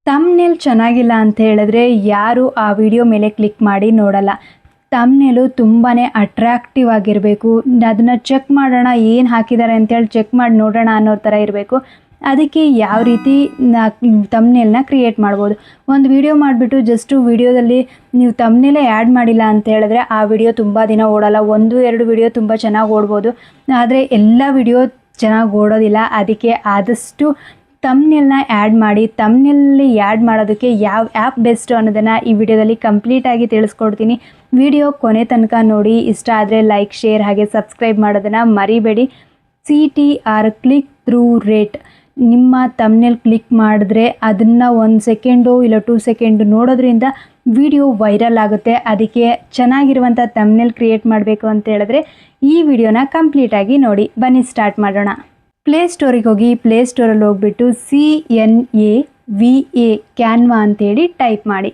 Thumbnail ಚೆನ್ನಾಗಿಲ್ಲ ಅಂತ ಹೇಳಿದ್ರೆ ಯಾರು ಆ ವಿಡಿಯೋ ಮೇಲೆ ಕ್ಲಿಕ್ ಮಾಡಿ ನೋಡಲ್ಲ. ತಮ್ನೇಲು ತುಂಬಾ ಅಟ್ರಾಕ್ಟಿವ್ ಆಗಿರಬೇಕು. ಅದನ್ನು ಚೆಕ್ ಮಾಡೋಣ ಏನು ಹಾಕಿದ್ದಾರೆ ಅಂತೇಳಿ ಚೆಕ್ ಮಾಡಿ ನೋಡೋಣ ಅನ್ನೋ ಥರ ಇರಬೇಕು. ಅದಕ್ಕೆ ಯಾವ ರೀತಿ ತಮ್ನೇಲ್ನ ಕ್ರಿಯೇಟ್ ಮಾಡ್ಬೋದು. ಒಂದು ವಿಡಿಯೋ ಮಾಡಿಬಿಟ್ಟು ಜಸ್ಟು ವಿಡಿಯೋದಲ್ಲಿ ನೀವು ತಮ್ನೇಲೇ ಆ್ಯಡ್ ಮಾಡಿಲ್ಲ ಅಂತ ಹೇಳಿದ್ರೆ ಆ ವಿಡಿಯೋ ತುಂಬ ದಿನ ಓಡಲ್ಲ. 1-2 ವಿಡಿಯೋ ತುಂಬ ಚೆನ್ನಾಗಿ ಓಡ್ಬೋದು, ಆದರೆ ಎಲ್ಲ ವಿಡಿಯೋ ಚೆನ್ನಾಗಿ ಓಡೋದಿಲ್ಲ. ಅದಕ್ಕೆ ಆದಷ್ಟು ತಮ್ನೇಲ್ನ ಆ್ಯಡ್ ಮಾಡಿ. ತಮ್ನೇಲಲ್ಲಿ ಆ್ಯಡ್ ಮಾಡೋದಕ್ಕೆ ಯಾವ ಆ್ಯಪ್ ಬೆಸ್ಟು ಅನ್ನೋದನ್ನು ಈ ವಿಡಿಯೋದಲ್ಲಿ ಕಂಪ್ಲೀಟಾಗಿ ತಿಳಿಸ್ಕೊಡ್ತೀನಿ. ವಿಡಿಯೋ ಕೊನೆ ತನಕ ನೋಡಿ. ಇಷ್ಟ ಆದರೆ ಲೈಕ್, ಶೇರ್ ಹಾಗೆ ಸಬ್ಸ್ಕ್ರೈಬ್ ಮಾಡೋದನ್ನು ಮರಿಬೇಡಿ. CTR click through rate. ನಿಮ್ಮ ತಮ್ನೇಲ್ ಕ್ಲಿಕ್ ಮಾಡಿದ್ರೆ ಅದನ್ನು 1 ಸೆಕೆಂಡು ಇಲ್ಲ 2 ಸೆಕೆಂಡು ನೋಡೋದ್ರಿಂದ ವಿಡಿಯೋ ವೈರಲ್ ಆಗುತ್ತೆ. ಅದಕ್ಕೆ ಚೆನ್ನಾಗಿರುವಂಥ ತಮ್ನೇಲ್ ಕ್ರಿಯೇಟ್ ಮಾಡಬೇಕು ಅಂತ ಹೇಳಿದ್ರೆ ಈ ವಿಡಿಯೋನ ಕಂಪ್ಲೀಟಾಗಿ ನೋಡಿ. ಬನ್ನಿ ಸ್ಟಾರ್ಟ್ ಮಾಡೋಣ. ಪ್ಲೇಸ್ಟೋರಿಗೆ ಹೋಗಿ ಪ್ಲೇಸ್ಟೋರಲ್ಲಿ ಹೋಗ್ಬಿಟ್ಟು CNAVA ಕ್ಯಾನ್ವಾ ಅಂತೇಳಿ ಟೈಪ್ ಮಾಡಿ.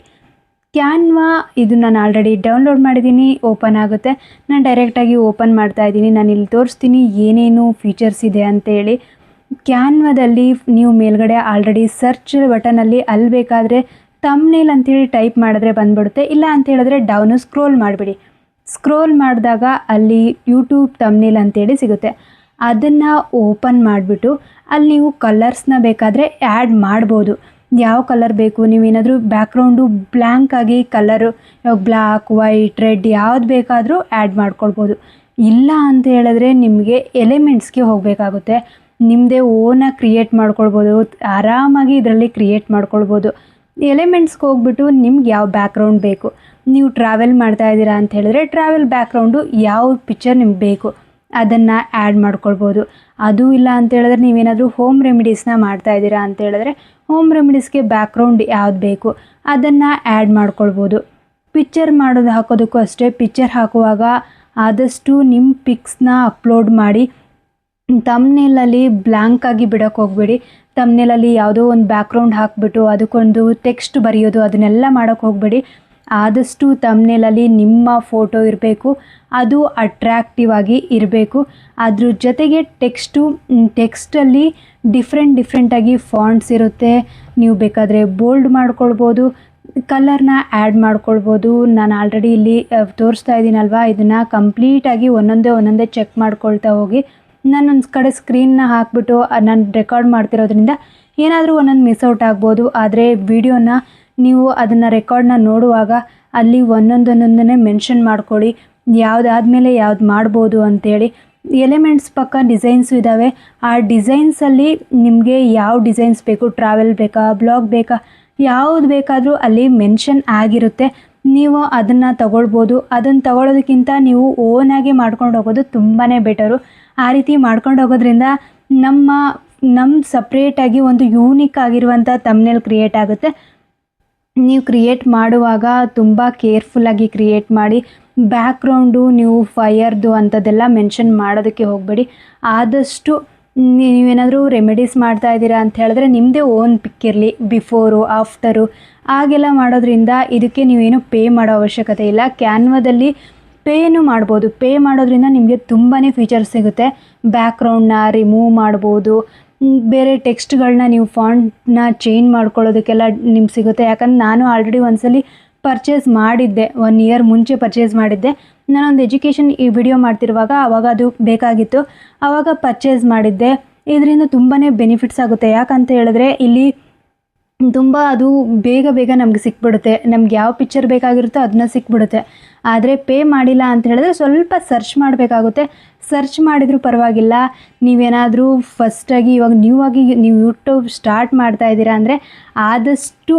ಕ್ಯಾನ್ವಾ ಇದು ನಾನು ಆಲ್ರೆಡಿ ಡೌನ್ಲೋಡ್ ಮಾಡಿದ್ದೀನಿ, ಓಪನ್ ಆಗುತ್ತೆ. ನಾನು ಡೈರೆಕ್ಟಾಗಿ ಓಪನ್ ಮಾಡ್ತಾ ಇದ್ದೀನಿ. ನಾನು ಇಲ್ಲಿ ತೋರಿಸ್ತೀನಿ ಏನೇನು ಫೀಚರ್ಸ್ ಇದೆ ಅಂತೇಳಿ. ಕ್ಯಾನ್ವಾದಲ್ಲಿ ನೀವು ಮೇಲ್ಗಡೆ ಆಲ್ರೆಡಿ ಸರ್ಚ್ ಬಟನಲ್ಲಿ ಅಲ್ಲಿ ಬೇಕಾದರೆ ತಮ್ನೇಲ್ ಅಂತೇಳಿ ಟೈಪ್ ಮಾಡಿದ್ರೆ ಬಂದ್ಬಿಡುತ್ತೆ. ಇಲ್ಲ ಅಂತ ಹೇಳಿದ್ರೆ ಡೌನು ಸ್ಕ್ರೋಲ್ ಮಾಡಿಬಿಡಿ. ಸ್ಕ್ರೋಲ್ ಮಾಡಿದಾಗ ಅಲ್ಲಿ ಯೂಟ್ಯೂಬ್ ತಮ್ನೇಲ್ ಅಂತೇಳಿ ಸಿಗುತ್ತೆ. ಅದನ್ನು ಓಪನ್ ಮಾಡಿಬಿಟ್ಟು ಅಲ್ಲಿ ನೀವು ಕಲರ್ಸ್ನ ಬೇಕಾದರೆ ಆ್ಯಡ್ ಮಾಡ್ಬೋದು. ಯಾವ ಕಲರ್ ಬೇಕು, ನೀವೇನಾದರೂ ಬ್ಯಾಕ್ಗ್ರೌಂಡು ಬ್ಲ್ಯಾಂಕ್ ಆಗಿ ಕಲರು ಬ್ಲ್ಯಾಕ್, ವೈಟ್, ರೆಡ್ ಯಾವ್ದು ಬೇಕಾದರೂ ಆ್ಯಡ್ ಮಾಡ್ಕೊಳ್ಬೋದು. ಇಲ್ಲ ಅಂತ ಹೇಳಿದ್ರೆ ನಿಮಗೆ ಎಲಿಮೆಂಟ್ಸ್ಗೆ ಹೋಗಬೇಕಾಗುತ್ತೆ. ನಿಮ್ಮದೇ ಓನಾಗಿ ಕ್ರಿಯೇಟ್ ಮಾಡ್ಕೊಳ್ಬೋದು. ಆರಾಮಾಗಿ ಇದರಲ್ಲಿ ಕ್ರಿಯೇಟ್ ಮಾಡ್ಕೊಳ್ಬೋದು. ಎಲಿಮೆಂಟ್ಸ್ಗೆ ಹೋಗ್ಬಿಟ್ಟು ನಿಮ್ಗೆ ಯಾವ ಬ್ಯಾಕ್ಗ್ರೌಂಡ್ ಬೇಕು, ನೀವು ಟ್ರಾವೆಲ್ ಮಾಡ್ತಾ ಇದ್ದೀರಾ ಅಂತ ಹೇಳಿದ್ರೆ ಟ್ರಾವೆಲ್ ಬ್ಯಾಕ್ಗ್ರೌಂಡು ಯಾವ ಪಿಕ್ಚರ್ ನಿಮ್ಗೆ ಬೇಕು ಅದನ್ನು ಆ್ಯಡ್ ಮಾಡ್ಕೊಳ್ಬೋದು. ಅದು ಇಲ್ಲ ಅಂತ ಹೇಳಿದ್ರೆ ನೀವೇನಾದರೂ ಹೋಮ್ ರೆಮಿಡೀಸ್ನ ಮಾಡ್ತಾ ಇದ್ದೀರಾ ಅಂತ ಹೇಳಿದ್ರೆ ಹೋಮ್ ರೆಮಿಡೀಸ್ಗೆ ಬ್ಯಾಕ್ಗ್ರೌಂಡ್ ಯಾವ್ದು ಬೇಕು ಅದನ್ನು ಆ್ಯಡ್ ಮಾಡ್ಕೊಳ್ಬೋದು. ಪಿಕ್ಚರ್ ಹಾಕೋದಕ್ಕೂ ಅಷ್ಟೇ. ಪಿಕ್ಚರ್ ಹಾಕುವಾಗ ಆದಷ್ಟು ನಿಮ್ಮ ಪಿಕ್ಸ್ನ ಅಪ್ಲೋಡ್ ಮಾಡಿ. ತಮ್ನೇಲಲ್ಲಿ ಬ್ಲ್ಯಾಂಕ್ ಆಗಿ ಬಿಡೋಕ್ಕೆ ಹೋಗಬೇಡಿ. ತಮ್ನೇಲಲ್ಲಿ ಯಾವುದೋ ಒಂದು ಬ್ಯಾಕ್ಗ್ರೌಂಡ್ ಹಾಕಿಬಿಟ್ಟು ಅದಕ್ಕೊಂದು ಟೆಕ್ಸ್ಟ್ ಬರೆಯೋದು ಅದನ್ನೆಲ್ಲ ಮಾಡೋಕ್ಕೆ ಹೋಗಬೇಡಿ. ಆದಷ್ಟು ತಮ್ನೇಲಲ್ಲಿ ನಿಮ್ಮ ಫೋಟೋ ಇರಬೇಕು, ಅದು ಅಟ್ರಾಕ್ಟಿವ್ ಆಗಿ ಇರಬೇಕು. ಅದ್ರ ಜೊತೆಗೆ ಟೆಕ್ಸ್ಟಲ್ಲಿ ಡಿಫ್ರೆಂಟಾಗಿ ಫಾಂಟ್ಸ್ ಇರುತ್ತೆ. ನೀವು ಬೇಕಾದರೆ ಬೋಲ್ಡ್ ಮಾಡ್ಕೊಳ್ಬೋದು, ಕಲರ್ನ ಆ್ಯಡ್ ಮಾಡ್ಕೊಳ್ಬೋದು. ನಾನು ಆಲ್ರೆಡಿ ಇಲ್ಲಿ ತೋರಿಸ್ತಾ ಇದ್ದೀನಲ್ವ, ಇದನ್ನು ಕಂಪ್ಲೀಟಾಗಿ ಒಂದೊಂದೇ ಚೆಕ್ ಮಾಡ್ಕೊಳ್ತಾ ಹೋಗಿ. ನಾನೊಂದು ಕಡೆ ಸ್ಕ್ರೀನ್ನ ಹಾಕಿಬಿಟ್ಟು ನಾನು ರೆಕಾರ್ಡ್ ಮಾಡ್ತಿರೋದ್ರಿಂದ ಏನಾದರೂ ಒಂದೊಂದು ಮಿಸ್ಔಟ್ ಆಗ್ಬೋದು. ಆದರೆ ವಿಡಿಯೋನ ನೀವು ಅದನ್ನು ರೆಕಾರ್ಡ್ನ ನೋಡುವಾಗ ಅಲ್ಲಿ ಒಂದೊಂದನ್ನೇ ಮೆನ್ಷನ್ ಮಾಡ್ಕೊಳ್ಳಿ, ಯಾವುದಾದ್ಮೇಲೆ ಯಾವ್ದು ಮಾಡ್ಬೋದು ಅಂಥೇಳಿ. ಎಲಿಮೆಂಟ್ಸ್ ಪಕ್ಕ ಡಿಸೈನ್ಸು ಇದ್ದಾವೆ. ಆ ಡಿಸೈನ್ಸಲ್ಲಿ ನಿಮಗೆ ಯಾವ ಡಿಸೈನ್ಸ್ ಬೇಕು, ಟ್ರಾವೆಲ್ ಬೇಕಾ, ಬ್ಲಾಗ್ ಬೇಕಾ, ಯಾವುದು ಬೇಕಾದರೂ ಅಲ್ಲಿ ಮೆನ್ಷನ್ ಆಗಿರುತ್ತೆ. ನೀವು ಅದನ್ನು ತಗೊಳ್ಬೋದು. ಅದನ್ನು ತಗೊಳ್ಳೋದಕ್ಕಿಂತ ನೀವು ಓನಾಗಿ ಮಾಡ್ಕೊಂಡು ಹೋಗೋದು ತುಂಬಾ ಬೆಟರು. ಆ ರೀತಿ ಮಾಡ್ಕೊಂಡು ಹೋಗೋದ್ರಿಂದ ನಮ್ಮ ಸಪ್ರೇಟಾಗಿ ಒಂದು ಯೂನಿಕ್ ಆಗಿರುವಂಥ ತಮ್ನೇಲ್ ಕ್ರಿಯೇಟ್ ಆಗುತ್ತೆ. ನೀವು ಕ್ರಿಯೇಟ್ ಮಾಡುವಾಗ ತುಂಬ ಕೇರ್ಫುಲ್ಲಾಗಿ ಕ್ರಿಯೇಟ್ ಮಾಡಿ. ಬ್ಯಾಕ್ಗ್ರೌಂಡು ನೀವು ಫೈರ್ದು ಅಂಥದ್ದೆಲ್ಲ ಮೆನ್ಷನ್ ಮಾಡೋದಕ್ಕೆ ಹೋಗಬೇಡಿ. ಆದಷ್ಟು ನೀವೇನಾದರೂ ರೆಮಿಡೀಸ್ ಮಾಡ್ತಾ ಇದ್ದೀರಾ ಅಂತ ಹೇಳಿದ್ರೆ ನಿಮ್ಮದೇ ಓನ್ ಪಿಕ್ ಇರಲಿ, ಬಿಫೋರು ಆಫ್ಟರು ಹಾಗೆಲ್ಲ ಮಾಡೋದ್ರಿಂದ ಇದಕ್ಕೆ ನೀವೇನು ಪೇ ಮಾಡೋ ಅವಶ್ಯಕತೆ ಇಲ್ಲ. ಕ್ಯಾನ್ವಾದಲ್ಲಿ ಪೇನು ಮಾಡ್ಬೋದು. ಪೇ ಮಾಡೋದ್ರಿಂದ ನಿಮಗೆ ತುಂಬಾ ಫೀಚರ್ಸ್ ಸಿಗುತ್ತೆ. ಬ್ಯಾಕ್ಗ್ರೌಂಡ್ನ ರಿಮೂವ್ ಮಾಡ್ಬೋದು, ಬೇರೆ ಟೆಕ್ಸ್ಟ್ಗಳನ್ನ ನೀವು ಫಾಂಟ್ನ ಚೇಂಜ್ ಮಾಡ್ಕೊಳ್ಳೋದಕ್ಕೆಲ್ಲ ನಿಮ್ಗೆ ಸಿಗುತ್ತೆ. ಯಾಕಂದ್ರೆ ನಾನು ಆಲ್ರೆಡಿ ಒಂದ್ಸಲಿ ಪರ್ಚೇಸ್ ಮಾಡಿದ್ದೆ, 1 ಇಯರ್ ಮುಂಚೆ ಪರ್ಚೇಸ್ ಮಾಡಿದ್ದೆ. ನಾನೊಂದು ಎಜುಕೇಷನ್ ಈ ವಿಡಿಯೋ ಮಾಡ್ತಿರುವಾಗ ಆವಾಗ ಅದು ಬೇಕಾಗಿತ್ತು, ಆವಾಗ ಪರ್ಚೇಸ್ ಮಾಡಿದ್ದೆ. ಇದರಿಂದ ತುಂಬಾ ಬೆನಿಫಿಟ್ಸ್ ಆಗುತ್ತೆ. ಯಾಕಂತ ಹೇಳಿದ್ರೆ ಇಲ್ಲಿ ತುಂಬ ಅದು ಬೇಗ ನಮಗೆ ಸಿಕ್ಬಿಡುತ್ತೆ. ನಮ್ಗೆ ಯಾವ ಪಿಕ್ಚರ್ ಬೇಕಾಗಿರುತ್ತೋ ಅದನ್ನ ಸಿಕ್ಬಿಡುತ್ತೆ. ಆದರೆ ಪೇ ಮಾಡಿಲ್ಲ ಅಂತ ಹೇಳಿದ್ರೆ ಸ್ವಲ್ಪ ಸರ್ಚ್ ಮಾಡಬೇಕಾಗುತ್ತೆ. ಸರ್ಚ್ ಮಾಡಿದರೂ ಪರವಾಗಿಲ್ಲ. ನೀವೇನಾದರೂ ಫಸ್ಟಾಗಿ ನೀವು ಯೂಟ್ಯೂಬ್ ಸ್ಟಾರ್ಟ್ ಮಾಡ್ತಾ ಇದ್ದೀರಾ ಅಂದರೆ ಆದಷ್ಟು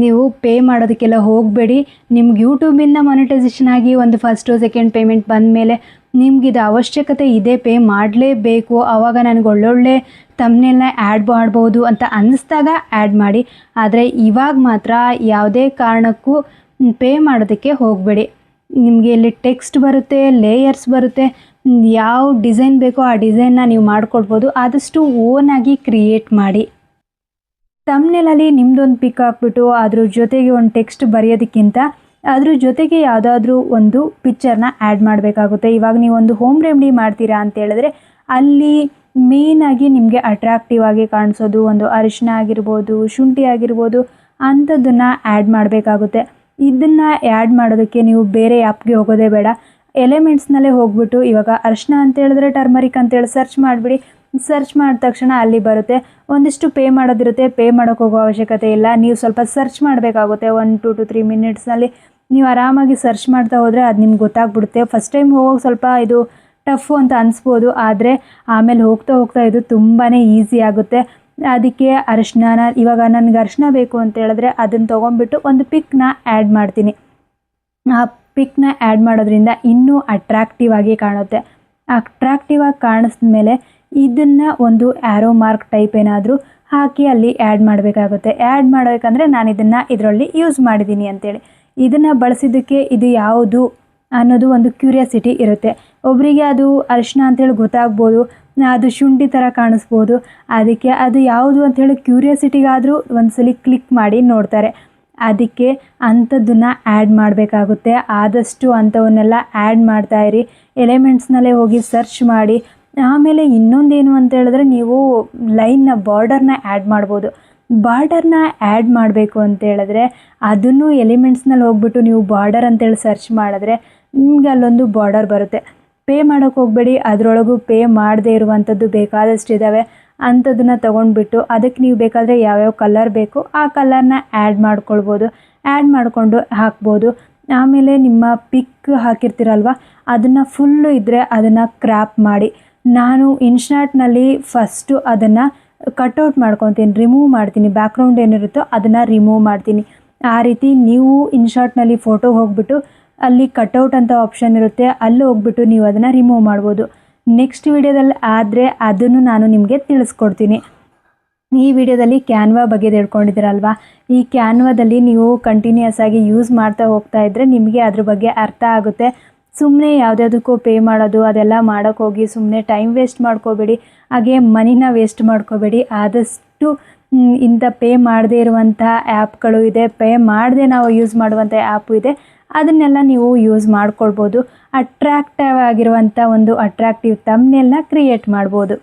ನೀವು ಪೇ ಮಾಡೋದಕ್ಕೆಲ್ಲ ಹೋಗಬೇಡಿ. ನಿಮ್ಗೆ ಯೂಟ್ಯೂಬಿಂದ ಮಾನಿಟೈಸೇಷನ್ ಆಗಿ ಒಂದು ಫಸ್ಟು ಸೆಕೆಂಡ್ ಪೇಮೆಂಟ್ ಬಂದ ಮೇಲೆ ನಿಮಗಿದು ಅವಶ್ಯಕತೆ ಇದೆ, ಪೇ ಮಾಡಲೇಬೇಕು, ಆವಾಗ ನನಗೆ ಒಳ್ಳೊಳ್ಳೆ ತಮ್ನೇಲ್ನ ಆ್ಯಡ್ ಮಾಡ್ಬೋದು ಅಂತ ಅನ್ನಿಸ್ದಾಗ ಆ್ಯಡ್ ಮಾಡಿ. ಆದರೆ ಇವಾಗ ಮಾತ್ರ ಯಾವುದೇ ಕಾರಣಕ್ಕೂ ಪೇ ಮಾಡೋದಕ್ಕೆ ಹೋಗಬೇಡಿ. ನಿಮಗೆ ಇಲ್ಲಿ ಟೆಕ್ಸ್ಟ್ ಬರುತ್ತೆ, ಲೇಯರ್ಸ್ ಬರುತ್ತೆ, ಯಾವ ಡಿಸೈನ್ ಬೇಕೋ ಆ ಡಿಸೈನ್ನ ನೀವು ಮಾಡ್ಕೊಳ್ಬೋದು. ಆದಷ್ಟು ಓನಾಗಿ ಕ್ರಿಯೇಟ್ ಮಾಡಿ. ತಮ್ನೇಲಲ್ಲಿ ನಿಮ್ಮದೊಂದು ಪಿಕ್ ಹಾಕ್ಬಿಟ್ಟು ಅದ್ರ ಜೊತೆಗೆ ಒಂದು ಟೆಕ್ಸ್ಟ್ ಬರೆಯೋದಕ್ಕಿಂತ ಅದ್ರ ಜೊತೆಗೆ ಯಾವುದಾದ್ರೂ ಒಂದು ಪಿಕ್ಚರ್ನ ಆ್ಯಡ್ ಮಾಡಬೇಕಾಗುತ್ತೆ. ಇವಾಗ ನೀವು ಒಂದು ಹೋಮ್ ರೆಮಿಡಿ ಮಾಡ್ತೀರಾ ಅಂತ ಹೇಳಿದ್ರೆ ಅಲ್ಲಿ ಮೇಯ್ನಾಗಿ ನಿಮಗೆ ಅಟ್ರಾಕ್ಟಿವ್ ಆಗಿ ಕಾಣಿಸೋದು ಒಂದು ಅರಿಶಿನ ಆಗಿರ್ಬೋದು, ಶುಂಠಿ ಆಗಿರ್ಬೋದು, ಅಂಥದ್ದನ್ನು ಆ್ಯಡ್ ಮಾಡಬೇಕಾಗುತ್ತೆ. ಇದನ್ನು ಆ್ಯಡ್ ಮಾಡೋದಕ್ಕೆ ನೀವು ಬೇರೆ ಆ್ಯಪ್ಗೆ ಹೋಗೋದೇ ಬೇಡ. ಎಲಿಮೆಂಟ್ಸ್ನಲ್ಲೇ ಹೋಗ್ಬಿಟ್ಟು ಇವಾಗ ಅರಿಶಿನ ಅಂತ ಹೇಳಿದ್ರೆ ಟರ್ಮರಿಕ್ ಅಂತೇಳಿ ಸರ್ಚ್ ಮಾಡಿಬಿಡಿ. ಸರ್ಚ್ ಮಾಡಿದ ತಕ್ಷಣ ಅಲ್ಲಿ ಬರುತ್ತೆ. ಒಂದಿಷ್ಟು ಪೇ ಮಾಡೋದಿರುತ್ತೆ, ಪೇ ಮಾಡೋಕ್ಕೆ ಹೋಗೋ ಅವಶ್ಯಕತೆ ಇಲ್ಲ. ನೀವು ಸ್ವಲ್ಪ ಸರ್ಚ್ ಮಾಡಬೇಕಾಗುತ್ತೆ. 1 to 3 ಮಿನಿಟ್ಸ್ನಲ್ಲಿ ನೀವು ಆರಾಮಾಗಿ ಸರ್ಚ್ ಮಾಡ್ತಾ ಹೋದರೆ ಅದು ನಿಮ್ಗೆ ಗೊತ್ತಾಗ್ಬಿಡುತ್ತೆ. ಫಸ್ಟ್ ಟೈಮ್ ಹೋಗೋಕೆ ಸ್ವಲ್ಪ ಇದು ಟಫು ಅಂತ ಅನಿಸ್ಬೋದು, ಆದರೆ ಆಮೇಲೆ ಹೋಗ್ತಾ ಹೋಗ್ತಾ ಇದು ತುಂಬಾ ಈಸಿ ಆಗುತ್ತೆ. ಅದಕ್ಕೆ ಅರಿಶಿನ ಇವಾಗ ನನಗೆ ಅರಿಶಿನ ಬೇಕು ಅಂತ ಹೇಳಿದ್ರೆ ಅದನ್ನು ತೊಗೊಂಡ್ಬಿಟ್ಟು ಒಂದು ಪಿಕ್ನ ಆ್ಯಡ್ ಮಾಡ್ತೀನಿ. ಆ ಪಿಕ್ನ ಆ್ಯಡ್ ಮಾಡೋದ್ರಿಂದ ಇನ್ನೂ ಅಟ್ರಾಕ್ಟಿವ್ ಆಗಿ ಕಾಣುತ್ತೆ. ಅಟ್ರಾಕ್ಟಿವ್ ಆಗಿ ಕಾಣಿಸಿದ್ಮೇಲೆ ಇದನ್ನು ಒಂದು ಆ್ಯರೋ ಮಾರ್ಕ್ ಟೈಪ್ ಏನಾದರೂ ಹಾಕಿ ಅಲ್ಲಿ ಆ್ಯಡ್ ಮಾಡಬೇಕಾಗುತ್ತೆ. ಆ್ಯಡ್ ಮಾಡಬೇಕಂದ್ರೆ ನಾನು ಇದನ್ನು ಇದರಲ್ಲಿ ಯೂಸ್ ಮಾಡಿದ್ದೀನಿ ಅಂತೇಳಿ. ಇದನ್ನು ಬಳಸಿದ್ದಕ್ಕೆ ಇದು ಯಾವುದು ಅನ್ನೋದು ಒಂದು ಕ್ಯೂರಿಯಾಸಿಟಿ ಇರುತ್ತೆ. ಒಬ್ಬರಿಗೆ ಅದು ಅರಿಶಿನ ಅಂತೇಳಿ ಗೊತ್ತಾಗ್ಬೋದು, ಅದು ಶುಂಠಿ ಥರ ಕಾಣಿಸ್ಬೋದು. ಅದಕ್ಕೆ ಅದು ಯಾವುದು ಅಂಥೇಳಿ ಕ್ಯೂರಿಯಾಸಿಟಿಗಾದರೂ ಒಂದ್ಸಲಿ ಕ್ಲಿಕ್ ಮಾಡಿ ನೋಡ್ತಾರೆ. ಅದಕ್ಕೆ ಅಂಥದ್ದನ್ನು ಆ್ಯಡ್ ಮಾಡಬೇಕಾಗುತ್ತೆ. ಆದಷ್ಟು ಅಂಥವನ್ನೆಲ್ಲ ಆ್ಯಡ್ ಮಾಡ್ತಾಯಿರಿ. ಎಲಿಮೆಂಟ್ಸ್ನಲ್ಲೇ ಹೋಗಿ ಸರ್ಚ್ ಮಾಡಿ. ಆಮೇಲೆ ಇನ್ನೊಂದೇನು ಅಂತ ಹೇಳಿದ್ರೆ ನೀವು ಬಾರ್ಡರ್ನ ಆ್ಯಡ್ ಮಾಡ್ಬೋದು. ಬಾರ್ಡರ್ನ ಆ್ಯಡ್ ಮಾಡಬೇಕು ಅಂತ ಹೇಳಿದ್ರೆ ಅದನ್ನು ಎಲಿಮೆಂಟ್ಸ್ನಲ್ಲಿ ಹೋಗ್ಬಿಟ್ಟು ನೀವು ಬಾರ್ಡರ್ ಅಂತೇಳಿ ಸರ್ಚ್ ಮಾಡಿದ್ರೆ ನಿಮಗೆ ಅಲ್ಲೊಂದು ಬಾರ್ಡರ್ ಬರುತ್ತೆ. ಪೇ ಮಾಡೋಕ್ಕೆ ಹೋಗಬೇಡಿ, ಅದರೊಳಗೂ ಪೇ ಮಾಡದೇ ಇರುವಂಥದ್ದು ಬೇಕಾದಷ್ಟು ಇದ್ದಾವೆ. ಅಂಥದ್ದನ್ನು ತೊಗೊಂಡ್ಬಿಟ್ಟು ಅದಕ್ಕೆ ನೀವು ಬೇಕಾದರೆ ಯಾವ್ಯಾವ ಕಲರ್ ಬೇಕು ಆ ಕಲರ್ನ ಆ್ಯಡ್ ಮಾಡ್ಕೊಳ್ಬೋದು. ಆ್ಯಡ್ ಮಾಡಿಕೊಂಡು ಹಾಕ್ಬೋದು. ಆಮೇಲೆ ನಿಮ್ಮ ಪಿಕ್ ಹಾಕಿರ್ತೀರಲ್ವ ಅದನ್ನು ಫುಲ್ಲು ಇದ್ದರೆ ಅದನ್ನು ಕ್ರಾಪ್ ಮಾಡಿ. ನಾನು ಇನ್ಶಾಟ್ನಲ್ಲಿ ಫಸ್ಟು ಅದನ್ನು ಕಟ್ಔಟ್ ಮಾಡ್ಕೊತೀನಿ, ರಿಮೂವ್ ಮಾಡ್ತೀನಿ. ಬ್ಯಾಕ್ಗ್ರೌಂಡ್ ಏನಿರುತ್ತೋ ಅದನ್ನು ರಿಮೂವ್ ಮಾಡ್ತೀನಿ. ಆ ರೀತಿ ನೀವು ಇನ್ಶಾಟ್ನಲ್ಲಿ ಫೋಟೋ ಹೋಗ್ಬಿಟ್ಟು ಅಲ್ಲಿ ಕಟ್ಔಟ್ ಅಂತ ಆಪ್ಷನ್ ಇರುತ್ತೆ, ಅಲ್ಲಿ ಹೋಗ್ಬಿಟ್ಟು ನೀವು ಅದನ್ನು ರಿಮೂವ್ ಮಾಡ್ಬೋದು. ನೆಕ್ಸ್ಟ್ ವಿಡಿಯೋದಲ್ಲಿ ಆದರೆ ಅದನ್ನು ನಾನು ನಿಮಗೆ ತಿಳಿಸ್ಕೊಡ್ತೀನಿ. ಈ ವಿಡಿಯೋದಲ್ಲಿ ಕ್ಯಾನ್ವಾ ಬಗ್ಗೆ ತಿಳ್ಕೊಂಡಿದ್ದೀರಲ್ವ, ಈ ಕ್ಯಾನ್ವಾದಲ್ಲಿ ನೀವು ಕಂಟಿನ್ಯೂಯಸ್ ಆಗಿ ಯೂಸ್ ಮಾಡ್ತಾ ಹೋಗ್ತಾ ಇದ್ದರೆ ನಿಮಗೆ ಅದ್ರ ಬಗ್ಗೆ ಅರ್ಥ ಆಗುತ್ತೆ. ಸುಮ್ಮನೆ ಯಾವುದ್ಯಾವುದಕ್ಕೂ ಪೇ ಮಾಡೋದು ಅದೆಲ್ಲ ಮಾಡೋಕ್ಕೋಗಿ ಸುಮ್ಮನೆ ಟೈಮ್ ವೇಸ್ಟ್ ಮಾಡ್ಕೋಬೇಡಿ, ಹಾಗೆ ಮನಿನ ವೇಸ್ಟ್ ಮಾಡ್ಕೋಬೇಡಿ. ಆದಷ್ಟು ಇಂಥ ಪೇ ಮಾಡದೇ ಇರುವಂಥ ಆ್ಯಪ್ಗಳು ಇದೆ, ಪೇ ಮಾಡದೆ ನಾವು ಯೂಸ್ ಮಾಡುವಂಥ ಆ್ಯಪು ಇದೆ. ಅದನ್ನೆಲ್ಲ ನೀವು ಯೂಸ್ ಮಾಡ್ಕೊಳ್ಬೋದು. ಅಟ್ರಾಕ್ಟಿವ್ ಆಗಿರುವಂಥ ಒಂದು ಅಟ್ರಾಕ್ಟಿವ್ ಥಂಬ್ನೇಲ್ನ ಕ್ರಿಯೇಟ್ ಮಾಡ್ಬೋದು.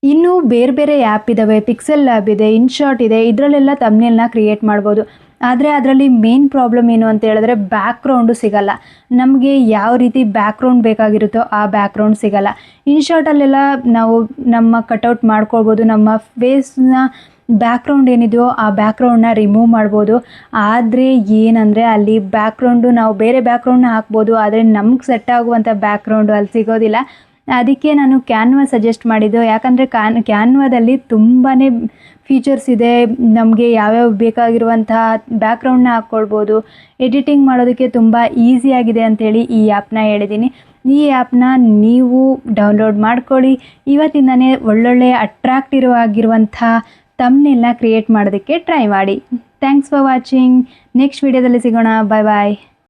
ಇನ್ನೂ ಬೇರೆ ಬೇರೆ ಆ್ಯಪ್ ಇದ್ದಾವೆ. ಪಿಕ್ಸೆಲ್ ಲ್ಯಾಬ್ ಇದೆ, ಇನ್ಶಾಟ್ ಇದೆ. ಇದರಲ್ಲೆಲ್ಲ ಥಂಬ್ನೇಲ್ನ ಕ್ರಿಯೇಟ್ ಮಾಡ್ಬೋದು. ಆದರೆ ಅದರಲ್ಲಿ ಮೇನ್ ಪ್ರಾಬ್ಲಮ್ ಏನು ಅಂತ ಹೇಳಿದ್ರೆ ಬ್ಯಾಕ್ಗ್ರೌಂಡು ಸಿಗಲ್ಲ. ನಮಗೆ ಯಾವ ರೀತಿ ಬ್ಯಾಕ್ಗ್ರೌಂಡ್ ಬೇಕಾಗಿರುತ್ತೋ ಆ ಬ್ಯಾಕ್ಗ್ರೌಂಡ್ ಸಿಗಲ್ಲ. ಇನ್ಶಾಟಲ್ಲೆಲ್ಲ ನಾವು ನಮ್ಮ ಕಟ್ಔಟ್ ಮಾಡ್ಕೊಳ್ಬೋದು. ನಮ್ಮ ಫೇಸ್ನ ಬ್ಯಾಕ್ಗ್ರೌಂಡ್ ಏನಿದೆಯೋ ಆ ಬ್ಯಾಕ್ಗ್ರೌಂಡನ್ನ ರಿಮೂವ್ ಮಾಡ್ಬೋದು. ಆದರೆ ಏನಂದರೆ ಅಲ್ಲಿ ಬ್ಯಾಕ್ಗ್ರೌಂಡು ನಾವು ಬೇರೆ ಬ್ಯಾಕ್ಗ್ರೌಂಡ್ನ ಹಾಕ್ಬೋದು, ಆದರೆ ನಮ್ಗೆ ಸೆಟ್ ಆಗುವಂಥ ಬ್ಯಾಕ್ಗ್ರೌಂಡು ಅಲ್ಲಿ ಸಿಗೋದಿಲ್ಲ. ಅದಕ್ಕೆ ನಾನು ಕ್ಯಾನ್ವಾ ಸಜೆಸ್ಟ್ ಮಾಡಿದ್ದು. ಯಾಕಂದರೆ ಕ್ಯಾನ್ವಾದಲ್ಲಿ ತುಂಬಾ ಫೀಚರ್ಸ್ ಇದೆ. ನಮಗೆ ಯಾವ್ಯಾವ ಬೇಕಾಗಿರುವಂತಹ ಬ್ಯಾಕ್ಗ್ರೌಂಡ್ನ ಹಾಕ್ಕೊಳ್ಬೋದು. ಎಡಿಟಿಂಗ್ ಮಾಡೋದಕ್ಕೆ ತುಂಬ ಈಸಿಯಾಗಿದೆ ಅಂಥೇಳಿ ಈ ಆ್ಯಪ್ನ ಹೇಳಿದ್ದೀನಿ. ಈ ಆ್ಯಪ್ನ ನೀವು ಡೌನ್ಲೋಡ್ ಮಾಡ್ಕೊಳ್ಳಿ. ಇವತ್ತಿಂದನೇ ಒಳ್ಳೊಳ್ಳೆ ಅಟ್ರಾಕ್ಟಿವ್ ಆಗಿರುವಂಥ ಥಂಬ್ನೇಲ್ನ ಕ್ರಿಯೇಟ್ ಮಾಡೋದಕ್ಕೆ ಟ್ರೈ ಮಾಡಿ. Thanks for watching. ನೆಕ್ಸ್ಟ್ ವಿಡಿಯೋದಲ್ಲಿ ಸಿಗೋಣ. ಬಾಯ್ ಬಾಯ್.